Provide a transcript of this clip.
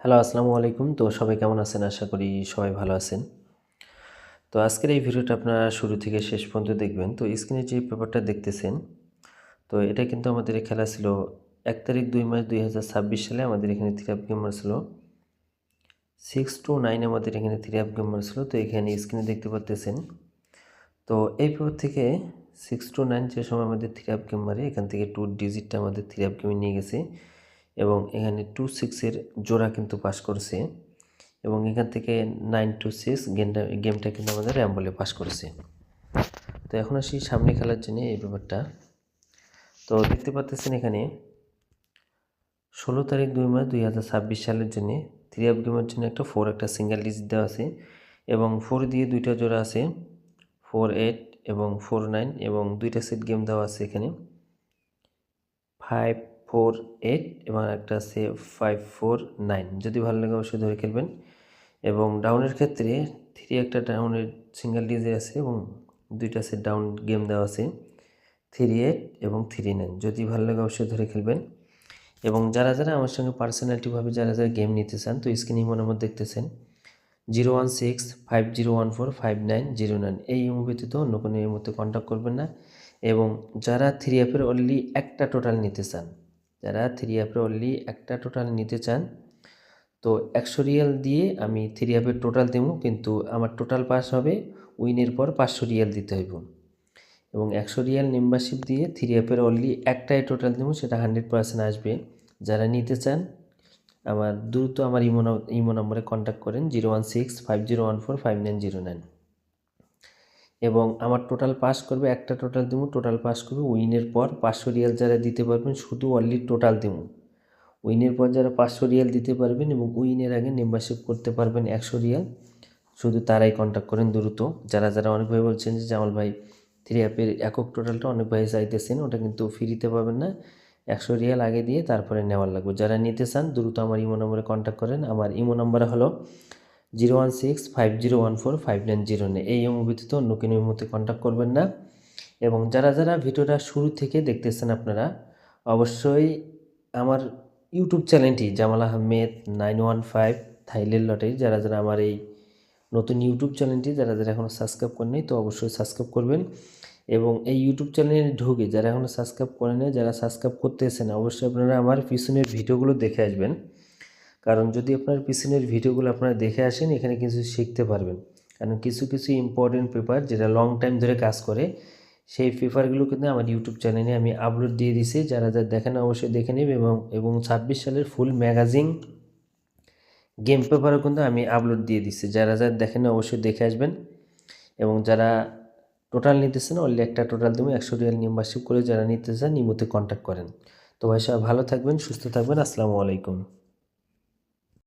Hello, আসসালামু আলাইকুম। তো সবাই কেমন আছেন? আশা করি সবাই ভালো আছেন। তো আজকের এই ভিডিওটা আপনারা শুরু থেকে শেষ পর্যন্ত দেখবেন। তো স্ক্রিনে যে পেপারটা দেখতেছেন, তো এটা কিন্তু আমাদের খেলা ছিল ১ তারিখ ২ মাস ২০২৬ সালে আমাদের এখানে 3 আপ গেম ছিল 6 to 9 আমাদের এখানে 3 আপ গেম ছিল। তো এখানে স্ক্রিনে দেখতে পাচ্তেছেন। তো এই পেপার থেকে 6 to 9 যে সময় আমাদের 3 আপ গেম মারে, এখান থেকে 2 ডিজিটটা আমাদের 3 আপ গেমে নিয়ে গেছে এবং এখানে 2 6 এর জোড়া কিন্তু পাস করছে। এবং এখান থেকে 9 to 6 গেমটা কিন্তু আমাদের র্যাম্বলে পাস করেছে। তো এখন আসি সামনে খেলার জন্য এই ব্যাপারটা। তো দেখতে পাচ্ছেন এখানে 16 তারিখ 2 মাস 2026 সালের জন্য 3 আপ গেমের জন্য একটা 4 একটা সিঙ্গেল ডিজিট দেওয়া আছে এবং 4 দিয়ে দুইটা জোড়া আছে 4 8 এবং 4 9 এবং দুইটা সেট গেম দেওয়া আছে এখানে 5 4 8 এবং একটা আছে 5 4 9। যদি ভালো লাগে অবশ্যই ধরে খেলবেন। এবং ডাউনের ক্ষেত্রে 3 একটা ডাউনের সিঙ্গেল ডিজিট আছে এবং দুইটা সেট ডাউন গেম দেওয়া আছে 3 8 এবং 3 9। যদি ভালো লাগে অবশ্যই ধরে খেলবেন। এবং যারা আমার সঙ্গে পার্সোনালিটিভাবে যারা গেম নিতে চান, তো স্ক্রিনে ইমোর মধ্যে দেখতেছেন 01650145909 এই ইমো ব্যতীত অন্য কোনো ইমোতে কন্ট্যাক্ট করবেন না। এবং যারা 3 অ্যাপের অনলি একটা টোটাল নিতে চান, তো 100 রিয়াল দিয়ে আমি 3 অ্যাপের টোটাল দেবো, কিন্তু আমার টোটাল পাস হবে উইনের পর 500 রিয়াল দিতে হইব। এবং 100 রিয়াল মেম্বারশিপ দিয়ে 3 অ্যাপের অনলি একটাই টোটাল দেবো, সেটা 100% আসবে। যারা নিতে চান আমার দ্রুত আমার ইমো নম্বরে কন্ট্যাক্ট করেন 01650145909। এবং আমার টোটাল পাস করবে, একটা টোটাল দেবো, টোটাল পাস করবে উইনের পর 500 রিয়াল যারা দিতে পারবেন, শুধু অনলি টোটাল দেবো। উইনের পর যারা 500 রিয়াল দিতে পারবেন এবং উইনের আগে মেম্বারশিপ করতে পারবেন 100 রিয়াল, শুধু তারাই কন্ট্যাক্ট করেন দ্রুত। যারা অনেক ভাই বলছেন যে জামাল ভাই 3 অ্যাপের একক টোটালটা অনেক ভাই চাইতেছেন, ওটা কিন্তু ফ্রিতে পাবেন না, 100 রিয়াল আগে দিয়ে তারপরে নেওয়ার লাগবে। যারা নিতে চান দ্রুত আমার ইমো নম্বরে কন্ট্যাক্ট করেন। আমার ইমো নম্বর হলো 01650145909। এই ইমো ব্যতীত অন্য কোনো ইমোতে কন্ট্যাক্ট করবেন না। এবং যারা ভিডিওটা শুরু থেকে দেখতেছেন আপনারা অবশ্যই আমার ইউটিউব চ্যানেলটি জামাল আহমেদ 915 থাইল্যান্ড লটারি, যারা আমার এই নতুন ইউটিউব চ্যানেলটি যারা এখনও সাবস্ক্রাইব করেনি, তো অবশ্যই সাবস্ক্রাইব করবেন। এবং এই ইউটিউব চ্যানেলে ঢুকে যারা এখনও সাবস্ক্রাইব করেনি, যারা সাবস্ক্রাইব করতেছেন, অবশ্যই আপনারা আমার পিছনের ভিডিওগুলো দেখে আসবেন। কারণ যদি আপনার পিছনের ভিডিওগুলো আপনারা দেখে আসেন, এখানে কিছু শিখতে পারবেন। কারণ কিছু ইম্পর্টেন্ট পেপার যেটা লং টাইম ধরে কাজ করে, সেই পেপারগুলো কিন্তু আমার ইউটিউব চ্যানেলে আমি আপলোড দিয়ে দিছি। যারা দেখেন অবশ্যই দেখে নেবে। এবং 26 সালের ফুল ম্যাগাজিন গেম পেপারও কিন্তু আমি আপলোড দিয়ে দিচ্ছি। যারা দেখেন অবশ্যই দেখে আসবেন। এবং যারা টোটাল নিতেছেন অনলি একটা টোটাল দেবো, 100 রিয়াল মেম্বারশিপ করে যারা নিতে চান ইমোতে কন্ট্যাক্ট করেন। তো ভাই সবাই ভালো থাকবেন, সুস্থ থাকবেন। আসসালামু আলাইকুম।